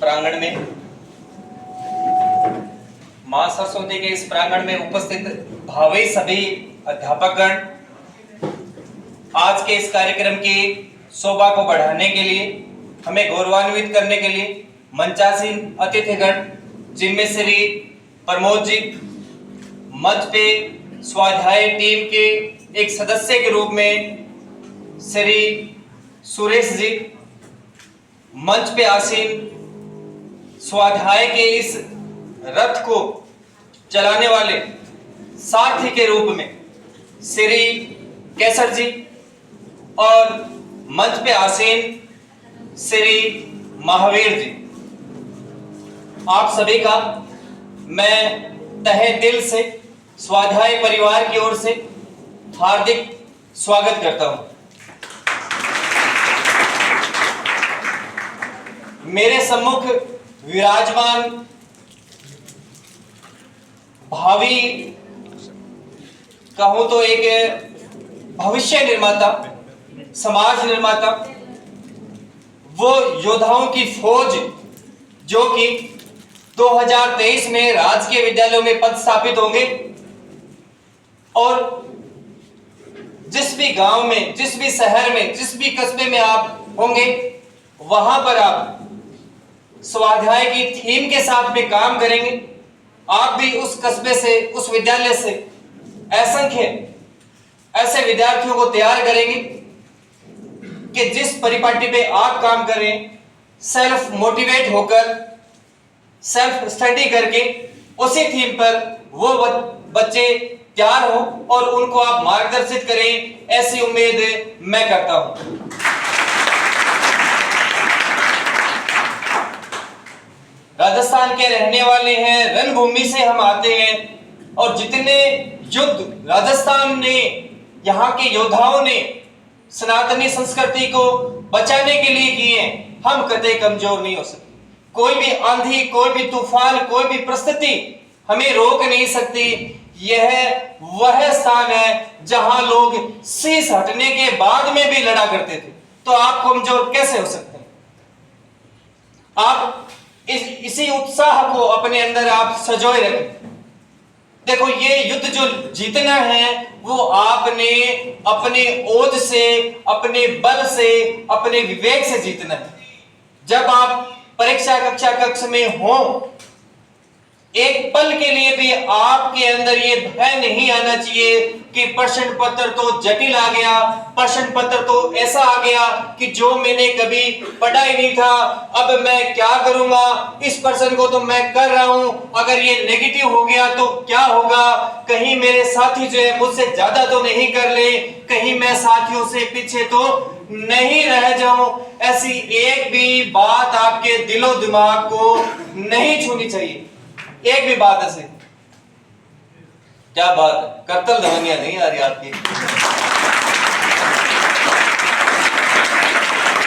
प्रांगण में, मां सरस्वती के इस प्रांगण में उपस्थित भावी सभी अध्यापकगण, आज के इस कार्यक्रम की शोभा को बढ़ाने के लिए, हमें गौरवान्वित करने के लिए मंचासीन अतिथिगण, जिनमें श्री प्रमोद जी, मंच पे स्वाध्याय टीम के एक सदस्य के रूप में श्री सुरेश जी, मंच पे आसीन स्वाध्याय के इस रथ को चलाने वाले सारथी के रूप में श्री केसर जी, और मंच पे आसीन श्री महावीर जी, आप सभी का मैं तहे दिल से स्वाध्याय परिवार की ओर से हार्दिक स्वागत करता हूं। मेरे सम्मुख विराजमान भावी, कहूं तो एक भविष्य निर्माता, समाज निर्माता, वो योद्धाओं की फौज जो कि 2023 में राजकीय विद्यालयों में पदस्थापित होंगे, और जिस भी गांव में, जिस भी शहर में, जिस भी कस्बे में आप होंगे, वहां पर आप स्वाध्याय की थीम के साथ में काम करेंगे। आप भी उस कस्बे से, उस विद्यालय से असंख्य ऐसे विद्यार्थियों को तैयार करेंगे कि जिस परिपाटी पे आप काम करें, सेल्फ मोटिवेट होकर, सेल्फ स्टडी करके उसी थीम पर वो बच्चे तैयार हो और उनको आप मार्गदर्शित करें, ऐसी उम्मीद मैं करता हूं। राजस्थान के रहने वाले हैं, रणभूमि से हम आते हैं, और जितने युद्ध राजस्थान ने, यहाँ के योद्धाओं ने सनातनी संस्कृति को बचाने के लिए किए, हम कतई कमजोर नहीं हो सकते। कोई भी आंधी, कोई भी तूफान, कोई भी परिस्थिति हमें रोक नहीं सकती। यह वह स्थान है जहां लोग शीश हटने के बाद में भी लड़ा करते थे, तो आप कमजोर कैसे हो सकते हैं? आप इसी उत्साह को अपने अंदर आप सजोए रखें। देखो, ये युद्ध जो जीतना है वो आपने अपने ओज से, अपने बल से, अपने विवेक से जीतना है। जब आप परीक्षा कक्ष में हो, एक पल के लिए भी आपके अंदर ये भय नहीं आना चाहिए कि प्रश्न पत्र तो जटिल आ गया, प्रश्न पत्र तो ऐसा आ गया कि जो मैंने कभी पढ़ा ही नहीं था, अब मैं क्या करूंगा, इस प्रश्न को तो मैं कर रहा हूं, अगर ये नेगेटिव हो गया तो क्या होगा, कहीं मेरे साथी जो है मुझसे ज्यादा तो नहीं कर ले, कहीं मैं साथियों से पीछे तो नहीं रह जाऊं। ऐसी एक भी बात आपके दिलो दिमाग को नहीं छूनी चाहिए, एक भी बात ऐसे। क्या बात है, करतल ध्वनियां नहीं आ रही आपकी।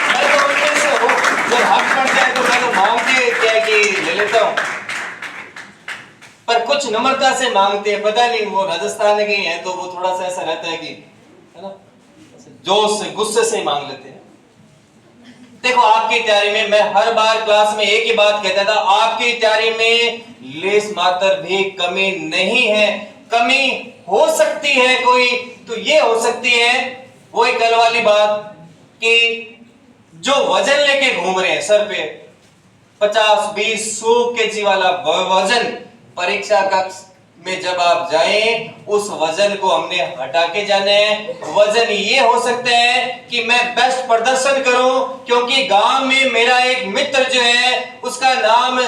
मैं तो उनमें से हूं, जब हक पड़ जाए तो मैं तो मांग के क्या कि ले लेता हूं, पर कुछ नम्रता से मांगते हैं। पता नहीं वो राजस्थान के ही हैं तो वो थोड़ा सा ऐसा रहता है कि, है ना, जोश से, गुस्से से ही मांग लेते हैं। देखो, आपकी तैयारी में मैं हर बार क्लास में एक ही बात कहता था, आपकी तैयारी में लेस मात्र भी कमी नहीं है। कमी हो सकती है कोई, तो ये हो सकती है वही कल वाली बात कि जो वजन लेके घूम रहे हैं सर पे, 50, 20, 100 केजी वाला वजन, परीक्षा कक्ष में जब आप जाएं, उस वजन को हमने हटा के जाना है। वजन ये हो सकता है कि मैं बेस्ट प्रदर्शन करूं, क्योंकि गांव में मेरा एक मित्र जो है उसका नाम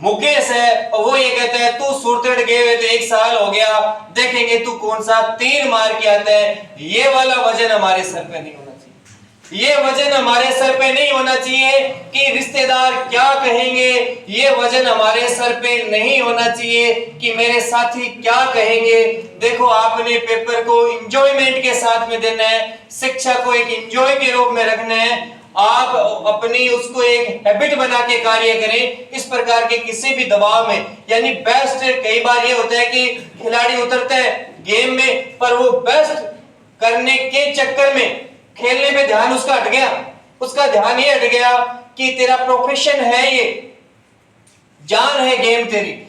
मुकेश है, और वो ये कहता है तू सुरतड़ गए हुए तो 1 साल हो गया, देखेंगे तू कौन सा तीर मार के आता है। ये वाला वजन हमारे सर पे नहीं होना चाहिए। ये वजन हमारे सर पे नहीं होना चाहिए कि रिश्तेदार क्या कहेंगे। ये वजन हमारे सर पे नहीं होना चाहिए कि मेरे साथी क्या कहेंगे। देखो, आपने पेपर को एंजॉयमेंट के साथ में देना है, शिक्षा को एक एंजॉय के रूप में रखना है। आप अपनी उसको एक हैबिट बना के कार्य करें। इस प्रकार के किसी भी दबाव में, यानी बेस्ट, कई बार ये होता है कि खिलाड़ी उतरता है गेम में, पर वो बेस्ट करने के चक्कर में खेलने में ध्यान उसका हट गया। उसका ध्यान ये हट गया कि तेरा प्रोफेशन है ये, जान है गेम तेरी,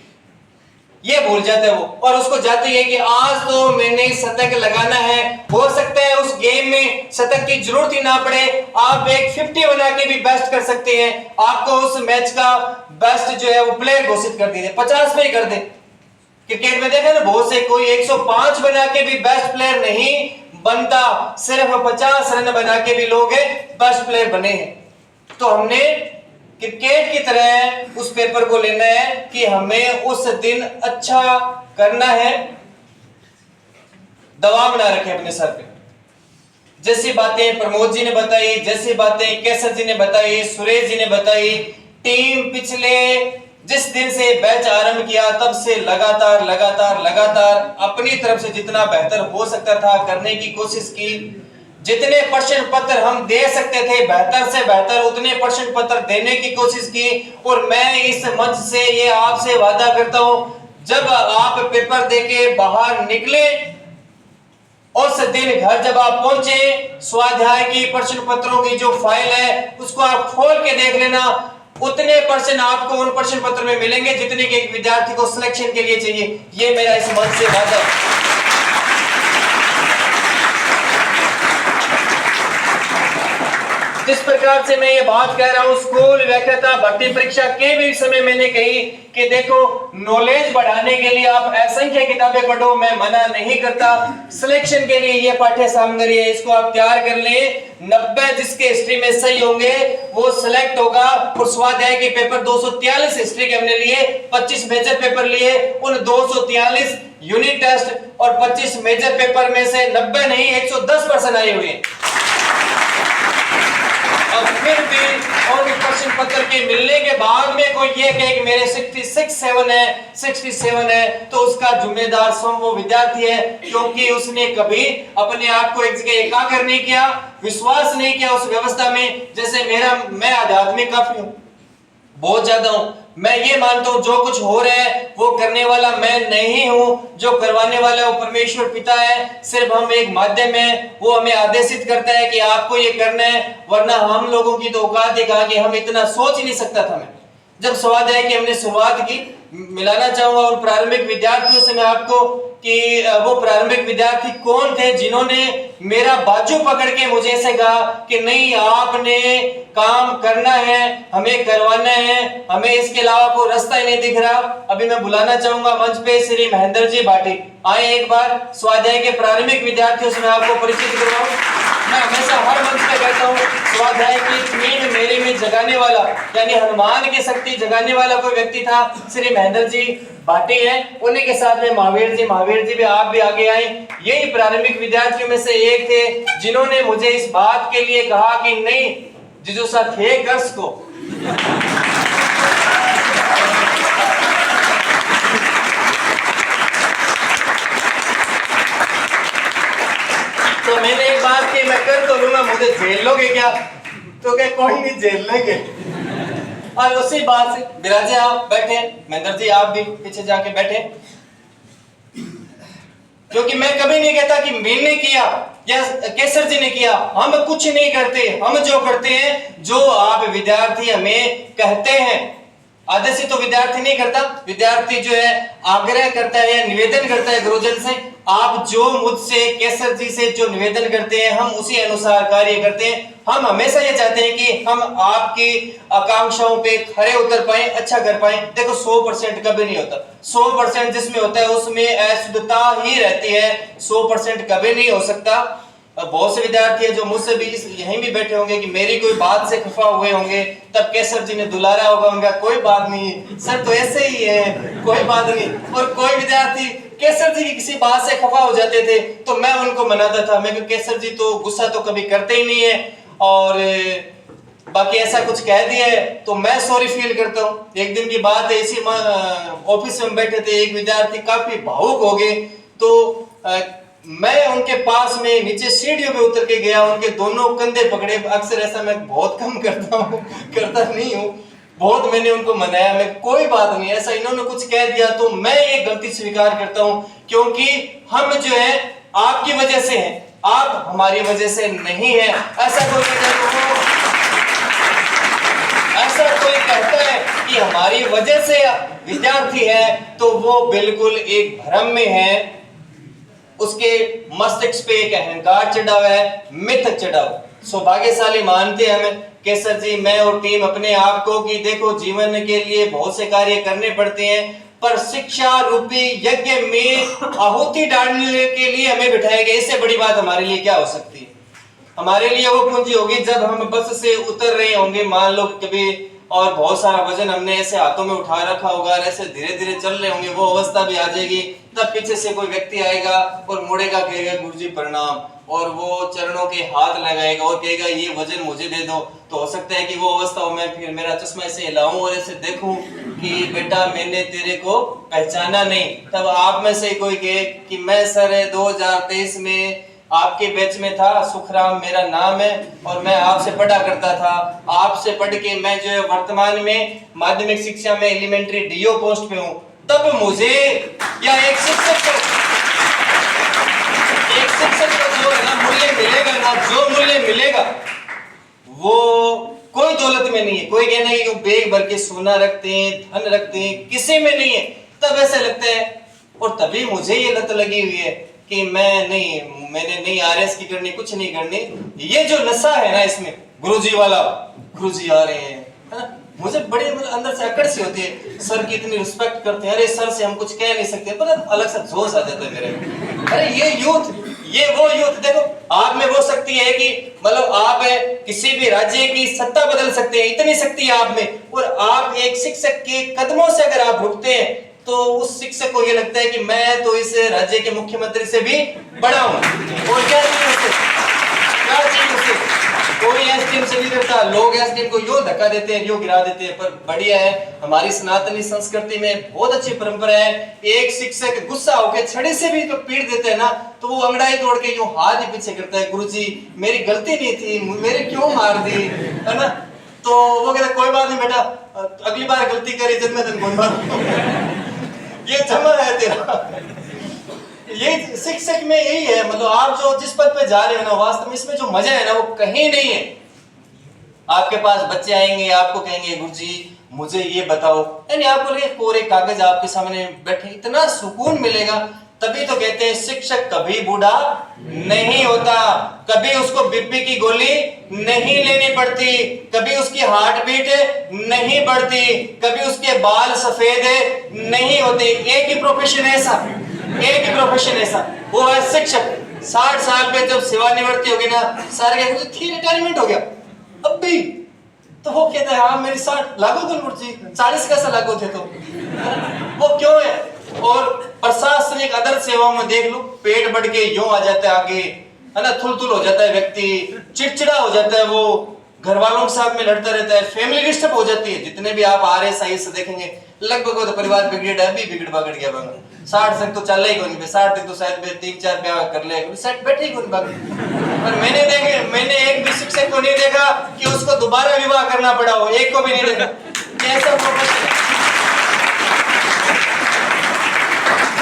ये भूल जाता है वो, और उसको जाती है कि आज तो मैंने शतक लगाना है। हो सकता है उस गेम में शतक की जरूरत ही ना पड़े, आप एक 50 बना के भी बेस्ट कर सकते हैं, आपको उस मैच का बेस्ट जो है वो प्लेयर घोषित कर दिए, 50 पे ही कर दे। क्रिकेट में देखा ना, बहुत से कोई 105 बना के भी बेस्ट प्लेयर नहीं बनता, सिर्फ 50 रन बना के भी लोग बेस्ट प्लेयर बने हैं। तो हमने क्रिकेट की तरह उस पेपर को लेना है कि हमें उस दिन अच्छा करना है, दबाव ना रखें अपने सर पे। जैसी बातें प्रमोद जी ने बताई, जैसी बातें केसर जी ने बताई, सुरेश जी ने बताई, टीम पिछले जिस दिन से बैच आरंभ किया तब से लगातार लगातार लगातार अपनी तरफ से जितना बेहतर हो सकता था करने की कोशिश की। जितने प्रश्न पत्र हम दे सकते थे बेहतर से बेहतर उतने प्रश्न पत्र देने की कोशिश की। और मैं इस मंच से ये आपसे वादा करता हूं, जब आप पेपर देके बाहर निकले, उस दिन घर जब आप पहुंचे, स्वाध्याय की प्रश्न पत्रों की जो फाइल है उसको आप खोल के देख लेना, उतने प्रश्न आपको उन प्रश्न पत्र में मिलेंगे जितने के एक विद्यार्थी को सिलेक्शन के लिए चाहिए। ये मेरा इस मंच से वादा है। जिस प्रकार से मैं ये बात कह रहा हूं, स्कूल व्याख्याता भर्ती परीक्षा के भी समय मैंने कही कि देखो, नॉलेज बढ़ाने के लिए आप असंख्य किताबें पढ़ो, मैं मना नहीं करता। सिलेक्शन के लिए ये पाठ्य सामग्री है, इसको आप तैयार कर लें। 90 जिसके हिस्ट्री में सही होंगे वो सिलेक्ट होगा। और स्वाध्याय के पेपर 243 हिस्ट्री के हमने लिए, 25 मेजर पेपर लिए, उन 243 यूनिट टेस्ट और 25 मेजर पेपर में से 90 नहीं 110% आए हुए हैं। और फिर भी और प्रश्न पत्र के मिलने के बाद में कोई ये कहे कि मेरे 67 है, तो उसका जिम्मेदार स्वयं वो विद्यार्थी है, क्योंकि उसने कभी अपने आप को एक जगह एकाग्र नहीं किया, विश्वास नहीं किया उस व्यवस्था में। जैसे मैं आध्यात्मिक काफी हूं, बहुत ज्यादा हूं। मैं ये मानता हूं जो कुछ हो रहा है वो करने वाला मैं नहीं हूं, जो करवाने वाला वो परमेश्वर पिता है। सिर्फ हम एक माध्यम है, वो हमें आदेशित करता है कि आपको ये करना है, वरना हम लोगों की तो औकात ही कहां कि हम इतना सोच ही नहीं सकता था। मैं जब स्वाध्याय की हमने शुरुआत की, मिलाना चाहूंगा उन प्रारंभिक विद्यार्थियों से मैं आपको कि वो प्रारंभिक विद्यार्थी कौन थे जिन्होंने मेरा बाजू पकड़ के मुझे ऐसे कहा कि नहीं, आपने काम करना है, हमें करवाना है, हमें इसके अलावा कोई रास्ता ही नहीं दिख रहा। अभी मैं बुलाना चाहूंगा मंच पे श्री महेंद्र जी भाटी, आए एक बार। स्वाध्याय के प्रारंभिक विद्यार्थियों से मैं आपको परिचित करवाऊं। मैं हमेशा हर मंच पे कहता हूँ, स्वाध्याय की नींद मेरे में जगाने वाला, यानी हनुमान की शक्ति जगाने वाला कोई व्यक्ति था, श्री महेंद्र जी भाटी है। उन्हीं के साथ में महावीर जी भी आप भी आगे आए। यही प्रारंभिक विद्यार्थियों में से एक थे जिन्होंने मुझे इस बात के लिए कहा कि नहीं जिजो साथ है कर्स को तो मैंने एक बात की, मैं कर तो लूंगा, मुझे झेल लोगे क्या? तो क्या कोई नहीं, झेल लेंगे। और उसी बात से विराजे आप बैठे, महेंद्र जी आप भी पीछे जाके बैठे, क्योंकि मैं कभी नहीं कहता कि मैंने किया या केसर जी ने किया। हम कुछ नहीं करते, हम जो करते हैं, जो आप विद्यार्थी हमें कहते हैं, आदेशित तो विद्यार्थी नहीं करता, विद्यार्थी जो है आग्रह करता है, निवेदन करता है गुरुजन से। आप जो मुझसे केसर जी से जो निवेदन करते हैं हम उसी अनुसार कार्य करते हैं। हम हमेशा ये चाहते हैं कि हम आपकी आकांक्षाओं पे खरे उतर पाए, अच्छा कर पाए। देखो 100% कभी नहीं होता, 100% जिसमें होता है उसमें अशुद्धता ही रहती है, 100% कभी नहीं हो सकता। बहुत से विद्यार्थी है जो मुझसे भी यहीं भी बैठे होंगे कि मेरी कोई बात से खफा हुए होंगे, तब केसर जी ने दुलारा होगा, उनका कोई बात नहीं सर, तो ऐसे ही है, कोई बात नहीं। और कोई विद्यार्थी केसर जी की किसी बात से खफा हो जाते थे तो मैं उनको मनाता था, मैं केसर जी तो गुस्सा तो कभी करते ही नहीं है, और बाकी ऐसा कुछ कह दिया है तो मैं सॉरी फील करता हूँ। एक दिन की बात है, इसी ऑफिस में बैठे थे, एक विद्यार्थी काफी भावुक हो गए, तो मैं उनके पास में नीचे सीढ़ियों पे उतर के गया, उनके दोनों कंधे पकड़े। अक्सर ऐसा मैं बहुत कम करता हूँ, करता नहीं हूँ, बहुत मैंने उनको मनाया, मैं कोई बात नहीं, ऐसा इन्होंने कुछ कह दिया तो मैं ये गलती स्वीकार करता हूँ, क्योंकि हम जो है आपकी वजह से हैं, आप हमारी वजह से नहीं है। ऐसा कोई कहता है कि हमारी वजह से विद्यार्थी है तो वो बिल्कुल एक भ्रम में है, उसके मस्तिष्क पे एक अहंकार चढ़ा हुआ है, मिथ चढ़ा हुआ। सौभाग्यशाली मानते हैं हम केसर जी, मैं और टीम अपने आप को कि देखो जीवन के लिए बहुत से कार्य करने पड़ते हैं, पर शिक्षा रूपी यज्ञ में आहुति डालने के लिए हमें बिठाया गया। इससे बड़ी बात हमारे लिए क्या हो सकती है? हमारे लिए वो पूंजी होगी जब हम बस से उतर रहे होंगे, मान लो कभी, और बहुत सारा वजन हमने ऐसे हाथों में उठा रखा होगा और ऐसे धीरे धीरे चल रहे होंगे, वो अवस्था भी आ जाएगी। तब पीछे से कोई व्यक्ति आएगा और मुड़ेगा, कहेगा गुरुजी प्रणाम, और वो चरणों के हाथ लगाएगा और कहेगा ये वजन मुझे दे दो। तो हो सकता है कि वो अवस्था हो, मैं फिर मेरा चश्मा ऐसे हिलाऊं और ऐसे देखूं कि बेटा मैंने तेरे को पहचाना नहीं। तब आप में से कोई कहे कि मैं सर 2023 में आपके बैच में था, सुखराम मेरा नाम है और मैं आपसे पढ़ा करता था। आपसे पढ़ के मैं जो है वर्तमान में माध्यमिक शिक्षा में एलिमेंट्री डीओ पोस्ट पे हूँ। तब मुझे या एक शिक्षक को जो है ना मूल्य मिलेगा ना, जो मूल्य मिलेगा वो कोई दौलत में नहीं है। कोई कहना है कि बैग भर के सोना रखते हैं, धन रखते हैं, किसी में नहीं है। तब ऐसा लगता है, और तभी मुझे ये लत लगी हुई है कि मैंने नहीं आरएस की करनी, कुछ नहीं करनी। ये जो नशा है ना इसमें, गुरुजी वाला, गुरुजी आ रहे हैं, है ना, मुझे बड़े अंदर से अकड़ सी होती है। सर की इतनी रिस्पेक्ट करते हैं, अरे सर से हम कुछ कह नहीं सकते, पर अलग सा जोश आ जाता है मेरे। अरे ये यूथ, ये वो यूथ, देखो आप में वो शक्ति है कि मतलब आप किसी भी राज्य की सत्ता बदल सकते हैं, इतनी शक्ति है आप में। और आप एक शिक्षक के कदमों से अगर आप रुकते हैं तो उस शिक्षक को ये लगता है कि मैं तो इस राज्य के मुख्यमंत्री से भी बड़ा हूं। और क्या चाहिए उसे, क्या चाहिए उसे? कोई एसडीएम से नहीं करता, लोग एसडीएम को यूं धक्का देते हैं, यूं गिरा देते हैं। पर बढ़िया है, हमारी सनातनी संस्कृति में बहुत अच्छी परंपरा है। एक शिक्षक गुस्सा होकर छड़ी से भी तो पीट देते हैं ना, तो वो अंगड़ाई तोड़ के यूं हाथ ही पीछे करता है, गुरुजी मेरी गलती नहीं थी, मेरे क्यों मार दी, है ना। तो वो कहता कोई बात नहीं बेटा, अगली बार गलती करी जब मैं तुमको मारूंगा। ये जमा है तेरा। ये शिक्षक में यही है, मतलब आप जो जिस पद पे जा रहे हो ना, वास्तव में इसमें जो मजा है ना वो कहीं नहीं है। आपके पास बच्चे आएंगे, आपको कहेंगे गुरुजी मुझे ये बताओ, यानी आपको लगे कोरे कागज आपके सामने बैठे, इतना सुकून मिलेगा। तभी तो कहते हैं शिक्षक कभी बूढ़ा नहीं होता, कभी उसको बीपी की गोली नहीं लेनी पड़ती, कभी उसकी हार्ट बीट नहीं बढ़ती, कभी उसके बाल सफेद नहीं होते। एक ही प्रोफेशन है ऐसा, एक ही प्रोफेशन ऐसा, वो है शिक्षक। 60 साल पे जब सेवानिवृत्ति होगी ना, सारे कहते रिटायरमेंट हो गया अब भी, तो वो कहता है हाँ मेरी 60 लागू तो मुर्ची 40 कैसा लागू थे, तो वो क्यों है। और प्रशासनिक अदर सेवाओं में देख लो, पेट बढ़ के यूं आ जाता है आगे, है ना, थुल हो जाता है व्यक्ति, चिड़चिड़ा हो जाता है, वो घर वालों के साथ में लड़ता रहता है, फैमिली डिस्टर्ब हो जाती है। जितने भी आप आरएस आईएएस देखेंगे लगभग वो तो परिवार बिगड़ अभी बिगड़ गया बंगा। 60 तक तो चल ही कोई नहीं, 60 तक तो शायद 3-4 ब्याह कर ले, सेट बैठे ही कोई बाकी। पर मैंने एक भी शिक्षक को नहीं देखा कि उसको दोबारा विवाह करना पड़ा हो, एक को भी नहीं देखा। कैसा प्रोफेशन।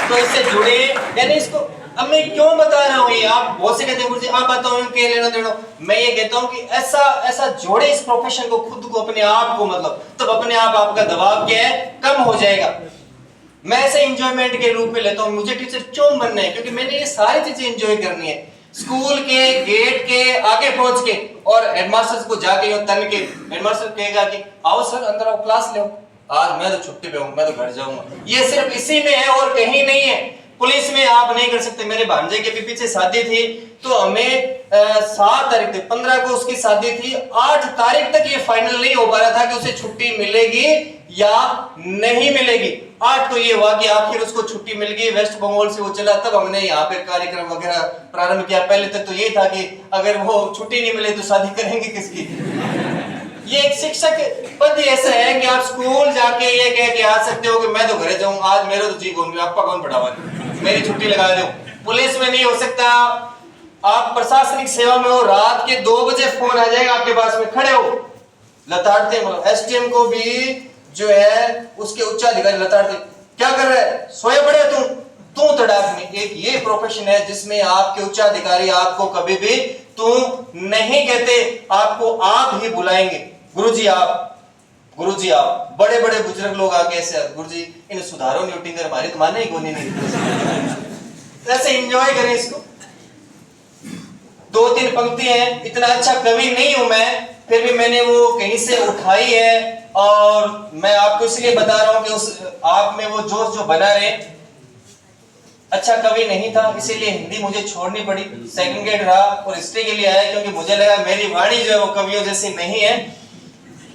तो इससे जुड़े, यानी इसको अब मैं क्यों बता रहा हूँ ये, आप बहुत से कहते हैं मुझे आप बताओ क्या लेना देना। मैं ये कहता हूँ कि ऐसा जोड़े इस प्रोफेशन को, खुद को, अपने आप को, मतलब तब अपने आप आपका दबाव क्या है कम हो जाएगा। मैं ऐसे एंजॉयमेंट के रूप में लेता हूँ, मुझे टीचर क्यों बनना है, क्योंकि मैंने ये सारी चीजें एंजॉय करनी है। स्कूल के गेट के आगे पहुंच के और हेडमास्टर को जाके तन के, हेडमास्टर कहेगा कि आओ सर अंदर आओ, क्लास ले, आज मैं तो छुट्टी पे हूँ, मैं तो घर जाऊंगा। ये सिर्फ इसी में है और कहीं नहीं है। पुलिस में आप नहीं कर सकते। मेरे भांजे के भी पीछे शादी थी, तो हमें 7 तारीख थी, 15 को उसकी शादी थी, 8 तारीख तक ये फाइनल नहीं हो पा रहा था कि उसे छुट्टी मिलेगी या नहीं मिलेगी। 8 को ये हुआ कि आखिर उसको छुट्टी मिल गई, वेस्ट बंगाल से वो चला, तब हमने यहाँ पे कार्यक्रम वगैरह प्रारंभ किया। पहले तक तो ये था कि अगर वो छुट्टी नहीं मिले तो शादी करेंगे किसकी। ये एक शिक्षक पद ऐसा है कि आप स्कूल जाके ये कह के आ सकते हो कि मैं तो घर जाऊं, आज मेरे तो जी कौन, आपका कौन पढ़ावा, मेरी छुट्टी लगा दो। पुलिस में नहीं हो सकता। आप प्रशासनिक सेवा में हो, रात के 2 बजे फोन आ जाएगा आपके पास में, खड़े हो लताड़ते, मतलब एसडीएम को भी जो है उसके उच्चाधिकारी लताड़ते, क्या कर रहा है, सोए पड़े तू तड़ाक में। एक ये प्रोफेशन है जिसमें आपके उच्चाधिकारी आपको कभी भी तू नहीं कहते, आपको आप ही बुलाएंगे। गुरुजी आप, गुरुजी आप बड़े बड़े बुजुर्ग लोग आके ऐसे गुरुजी इन्हें सुधारो नहीं उठेंगे हमारे तो माने ही कोनी नहीं ऐसे एंजॉय करें इसको। 2-3 पंक्तियां हैं, इतना अच्छा कवि नहीं हूं मैं, फिर भी मैंने वो कहीं से उठाई है और मैं आपको इसलिए बता रहा हूं कि उस आप में वो जोश जो बना रहे। अच्छा कवि नहीं था इसीलिए हिंदी मुझे छोड़नी पड़ी, सेकंड ग्रेड रहा और हिस्ट्री के लिए आया क्योंकि मुझे लगा मेरी वाणी जो है वो कवियों जैसी नहीं है।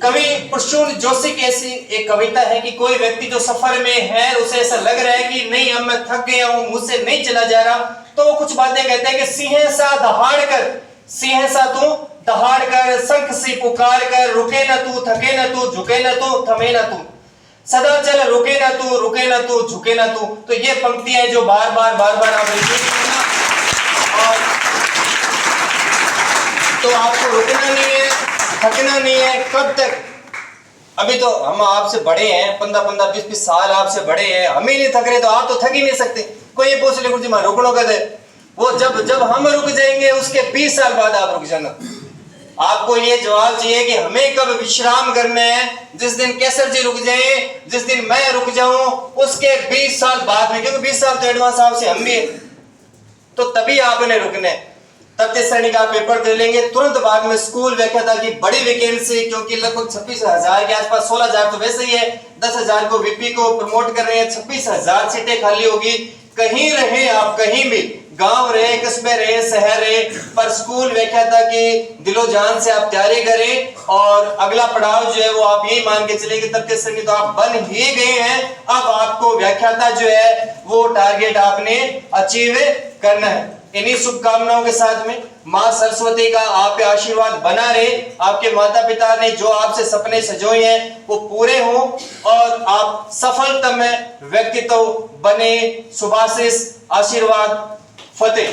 कवि प्रसून जोशी की ऐसी एक कविता है कि कोई व्यक्ति जो सफर में है उसे ऐसा लग रहा है कि नहीं अब मैं थक गया हूं, मुझसे नहीं चला जा रहा, तो वो कुछ बातें कहते हैं कि सिंह सा दहाड़ कर, सिंह सा तू दहाड़ कर, शंख सी पुकार कर, रुके न तू, थके न तू, झुके न तू, थमे न तू, सदा चल रुके न तू, रुके न तू, झुके न तू। तो ये पंक्तियां जो बार बार आप रिपीट करना, और तो आपको रुकना नहीं है, थकना नहीं है। कब तक? अभी तो हम आपसे बड़े हैं, 15-15, 20-20 साल आपसे बड़े हैं, हम ही नहीं थक रहे तो आप तो थक ही नहीं सकते। कोई ये पूछ ले गुरुजी मैं रुकनो कद है, वो जब हम रुक जाएंगे उसके 20 साल बाद आप रुक जाना। आपको ये जवाब चाहिए कि हमें कब विश्राम करना है, जिस दिन केसर जी रुक जाए, जिस दिन मैं रुक जाऊं उसके 20 साल बाद में, क्योंकि 20 साल तो एडवांस आपसे हम भी है, तो तभी आपने रुकना है। तब श्रेणी का पेपर दे लेंगे, तुरंत बाद में स्कूल व्याख्याता की बड़ी वैकेंसी, क्योंकि लगभग 26,000 के आसपास, 16,000 तो वैसे ही है, 10,000 को वीपी को प्रमोट कर रहे हैं, 26,000 सीटें खाली होगी। कहीं रहे आप, कहीं भी, गांव रहे, कस्बे रहे, शहर रहे, पर स्कूल व्याख्याता की दिलो जान से आप तैयारी करें। और अगला पड़ाव जो है वो आप यही मान के चले कि तृतीय श्रेणी तो आप बन ही गए हैं, अब आपको व्याख्याता जो है वो टारगेट आपने अचीव करना है। इन्हीं शुभकामनाओं के साथ में मां सरस्वती का आप पे आशीर्वाद बना रहे, आपके माता पिता ने जो आपसे सपने सजोए हैं वो पूरे हों और आप सफलतम व्यक्तित्व बने। शुभाशीष, आशीर्वाद, फतेह।